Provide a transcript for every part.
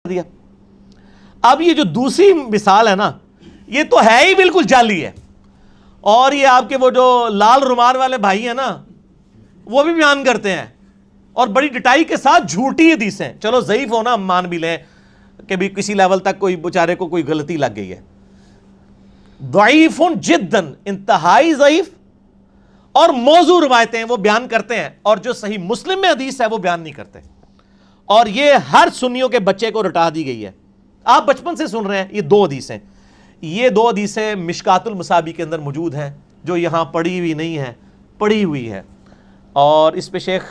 دیا. اب یہ جو دوسری مثال ہے نا, یہ تو ہے ہی بالکل جعلی ہے. اور یہ آپ کے وہ جو لال رومال والے بھائی ہیں نا, وہ بھی بیان کرتے ہیں اور بڑی ڈٹائی کے ساتھ جھوٹی حدیثیں. چلو ضعیف ہونا ہم مان بھی لیں کہ بھی کسی لیول تک کوئی بیچارے کو کوئی غلطی لگ گئی ہے. ضعیف جداً, انتہائی ضعیف اور موضوع روایتیں وہ بیان کرتے ہیں, اور جو صحیح مسلم میں حدیث ہے وہ بیان نہیں کرتے. اور یہ ہر سنیوں کے بچے کو رٹا دی گئی ہے. آپ بچپن سے سن رہے ہیں یہ دو حدیثیں. یہ دو حدیثیں مشکات المصابیح کے اندر موجود ہیں, جو یہاں پڑھی ہوئی نہیں ہے, پڑھی ہوئی ہے. اور اس پہ شیخ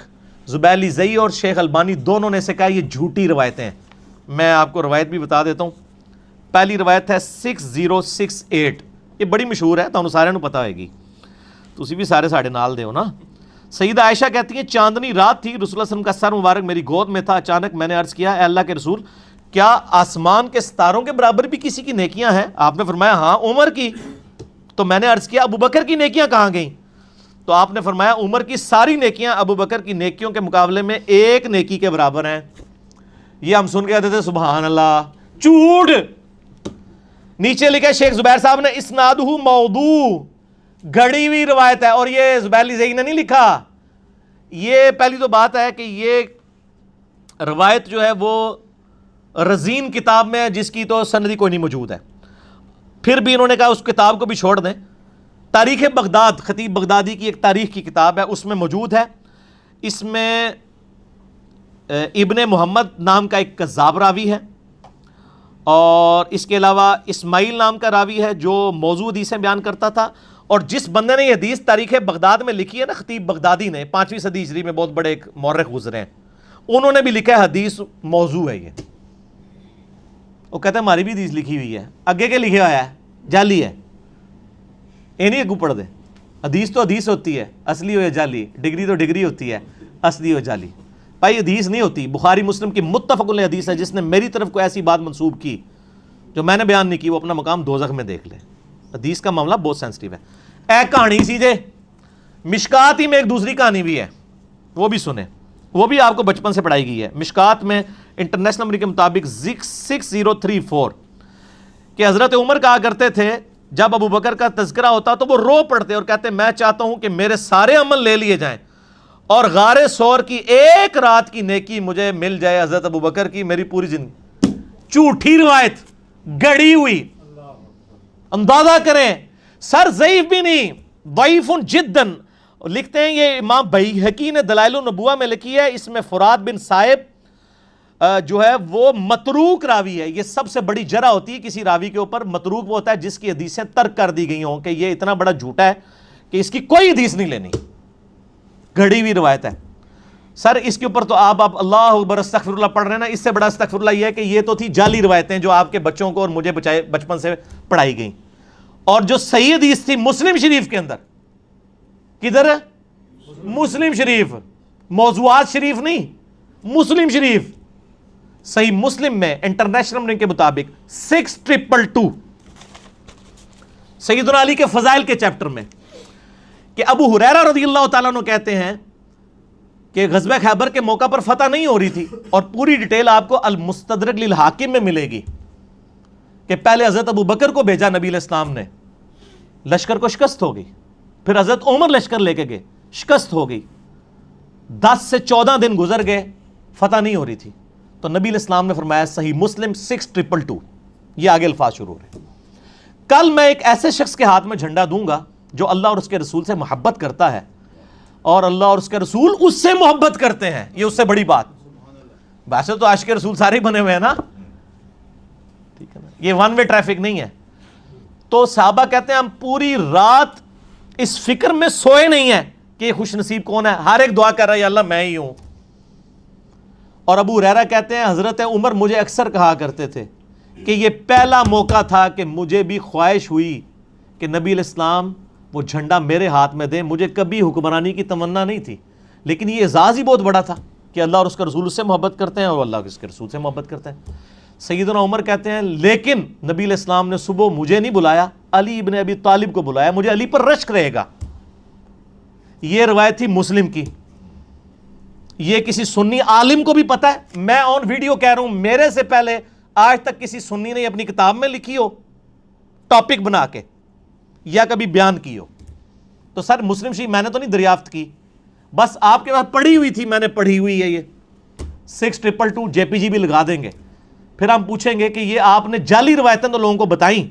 زبیلی زئی اور شیخ البانی دونوں نے سے کہا یہ جھوٹی روایتیں ہیں. میں آپ کو روایت بھی بتا دیتا ہوں. پہلی روایت ہے 6068, یہ بڑی مشہور ہے, تو سارے پتہ ہوئے گی, تسی بھی سارے ساڑھے نال دے ہو نا. سیدہ عائشہ کہتی ہیں چاندنی رات تھی, رسول اللہ صلی اللہ علیہ وسلم کا سر مبارک میری گود میں تھا. اچانک میں نے عرض کیا اے اللہ کے رسول, کیا آسمان کے ستاروں کے برابر بھی کسی کی نیکیاں ہیں؟ آپ نے فرمایا ہاں عمر کی. تو میں نے عرض کیا ابو بکر کی نیکیاں کہاں گئیں؟ تو آپ نے فرمایا عمر کی ساری نیکیاں ابو بکر کی نیکیوں کے مقابلے میں ایک نیکی کے برابر ہیں. یہ ہم سن کے کہتے تھے سبحان اللہ, جھوٹ. نیچے لکھا شیخ زبیر صاحب نے اسنادہ موضوع, گھڑی ہوئی روایت ہے. اور یہ زبیلی زئی نے نہیں لکھا. یہ پہلی تو بات ہے کہ یہ روایت جو ہے وہ رزین کتاب میں ہے, جس کی تو سندی کوئی نہیں موجود ہے. پھر بھی انہوں نے کہا اس کتاب کو بھی چھوڑ دیں. تاریخ بغداد, خطیب بغدادی کی ایک تاریخ کی کتاب ہے, اس میں موجود ہے. اس میں ابن محمد نام کا ایک کذاب راوی ہے, اور اس کے علاوہ اسماعیل نام کا راوی ہے جو موضوع حدیثیں بیان کرتا تھا. اور جس بندے نے یہ حدیث تاریخ بغداد میں لکھی ہے نا, خطیب بغدادی نے, 5ویں صدی ہجری میں بہت بڑے ایک مورخ گزرے ہیں, انہوں نے بھی لکھا ہے حدیث موضوع ہے یہ. وہ کہتے ہیں ہماری بھی حدیث لکھی ہوئی ہے, آگے کے لکھے ہوا ہے, جعلی ہے. یہ نہیں اگو پڑھ دے, حدیث تو حدیث ہوتی ہے, اصلی ہو یا جعلی. ڈگری تو ڈگری ہوتی ہے, اصلی ہو جعلی. بھائی حدیث نہیں ہوتی. بخاری مسلم کی متفق علیہ حدیث ہے. جس نے میری طرف کوئی ایسی بات منسوب کی جو میں نے بیان نہیں کی, وہ اپنا مقام دوزخ میں دیکھ لے. حدیث کا معاملہ بہت سینسٹیو ہے. اے کہانی سی جے, مشکات ہی میں ایک دوسری کہانی بھی ہے, وہ بھی سنیں, وہ بھی آپ کو بچپن سے پڑھائی گئی ہے. مشکات میں انٹرنیشنل نمبر کے مطابق 6034 کہ حضرت عمر کہا کرتے تھے جب ابو بکر کا تذکرہ ہوتا تو وہ رو پڑتے اور کہتے میں چاہتا ہوں کہ میرے سارے عمل لے لیے جائیں اور غار ثور کی ایک رات کی نیکی مجھے مل جائے حضرت ابو بکر کی میری پوری زندگی. جھوٹی روایت, گڑی ہوئی. اندازہ کریں, سر ضعیف بھی نہیں, ضعیف جداً. لکھتے ہیں یہ امام بیہقی نے دلائل النبوہ میں لکھی ہے, اس میں فرات بن صائب جو ہے وہ متروک راوی ہے. یہ سب سے بڑی جرح ہوتی ہے کسی راوی کے اوپر. متروک وہ ہوتا ہے جس کی حدیثیں ترک کر دی گئی ہوں کہ یہ اتنا بڑا جھوٹا ہے کہ اس کی کوئی حدیث نہیں لینی, گھڑی ہوئی روایت ہے. سر اس کے اوپر تو آپ اللہ اکبر استغفر اللہ پڑھ رہے ہیں نا, اس سے بڑا استغفر اللہ یہ ہے کہ یہ تو تھی جعلی روایتیں جو آپ کے بچوں کو اور مجھے بچپن سے پڑھائی گئیں. اور جو صحیح حدیث تھی مسلم شریف کے اندر, کدھر ہے مسلم شریف, موضوعات شریف نہیں, مسلم شریف, صحیح مسلم میں انٹرنیشنل نمبر کے مطابق 6222 سیدنا علی کے فضائل کے چیپٹر میں کہ ابو ہریرہ رضی اللہ تعالیٰ عنہ کہتے ہیں کہ غزوہ خیبر کے موقع پر فتح نہیں ہو رہی تھی, اور پوری ڈیٹیل آپ کو المستدرک للحاکم میں ملے گی کہ پہلے حضرت ابو بکر کو بھیجا نبی علیہ السلام نے, لشکر کو شکست ہو گئی. پھر حضرت عمر لشکر لے کے گئے, شکست ہو گئی. 10 سے 14 دن گزر گئے, فتح نہیں ہو رہی تھی. تو نبی علیہ السلام نے فرمایا صحیح مسلم 6222, یہ آگے الفاظ شروع ہو رہے ہیں, کل میں ایک ایسے شخص کے ہاتھ میں جھنڈا دوں گا جو اللہ اور اس کے رسول سے محبت کرتا ہے اور اللہ اور اس کے رسول اس سے محبت کرتے ہیں. یہ اس سے بڑی بات. ویسے تو عاشق رسول سارے ہی بنے ہوئے ہیں نا, ٹھیک ہے نا, یہ ون وے ٹریفک نہیں ہے. تو صحابہ کہتے ہیں ہم پوری رات اس فکر میں سوئے نہیں ہیں کہ یہ خوش نصیب کون ہے, ہر ایک دعا کر رہا ہے یا اللہ میں ہی ہوں. اور ابو ہریرہ کہتے ہیں حضرت عمر مجھے اکثر کہا کرتے تھے کہ یہ پہلا موقع تھا کہ مجھے بھی خواہش ہوئی کہ نبی علیہ السلام وہ جھنڈا میرے ہاتھ میں دیں. مجھے کبھی حکمرانی کی تمنا نہیں تھی, لیکن یہ اعزاز ہی بہت بڑا تھا کہ اللہ اور اس کا رسول اس سے محبت کرتے ہیں اور اللہ اس کے رسول سے محبت کرتے ہیں. سیدنا عمر کہتے ہیں لیکن نبی علیہ السلام نے صبح مجھے نہیں بلایا, علی ابن ابی طالب کو بلایا, مجھے علی پر رشک رہے گا. یہ روایت تھی مسلم کی. یہ کسی سنی عالم کو بھی پتا ہے، میں آن ویڈیو کہہ رہا ہوں، میرے سے پہلے آج تک کسی سنی نے اپنی کتاب میں لکھی ہو ٹاپک بنا کے یا کبھی بیان کی ہو؟ تو سر مسلم شریف میں نے تو نہیں دریافت کی، بس آپ کے پاس پڑھی ہوئی تھی، میں نے پڑھی ہوئی ہے، یہ 6222 JPG بھی لگا دیں گے، پھر ہم پوچھیں گے کہ یہ آپ نے جعلی روایتیں تو لوگوں کو بتائیں،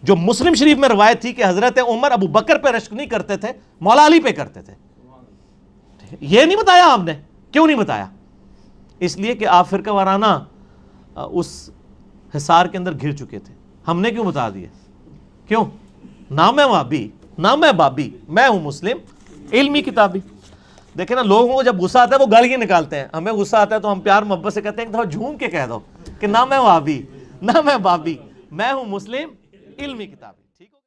جو مسلم شریف میں روایت تھی کہ حضرت عمر ابو بکر پہ رشک نہیں کرتے تھے، مولا علی پہ کرتے تھے، یہ نہیں بتایا آپ نے؟ کیوں نہیں بتایا؟ اس لیے کہ آپ فرقہ وارانہ اس حصار کے اندر گھر چکے تھے، ہم نے کیوں بتا دیا؟ کیوں؟ نہ میں وہابی، نہ میں بابی، میں ہوں مسلم علمی کتابی۔ دیکھیں نا، لوگوں کو جب غصہ آتا ہے وہ گالیاں نکالتے ہیں، ہمیں غصہ آتا ہے تو ہم پیار محبت سے کہتے ہیں کہ جھوم کے کہہ دو کہ نہ میں وہابی، نہ میں بابی، میں ہوں مسلم علمی کتابی۔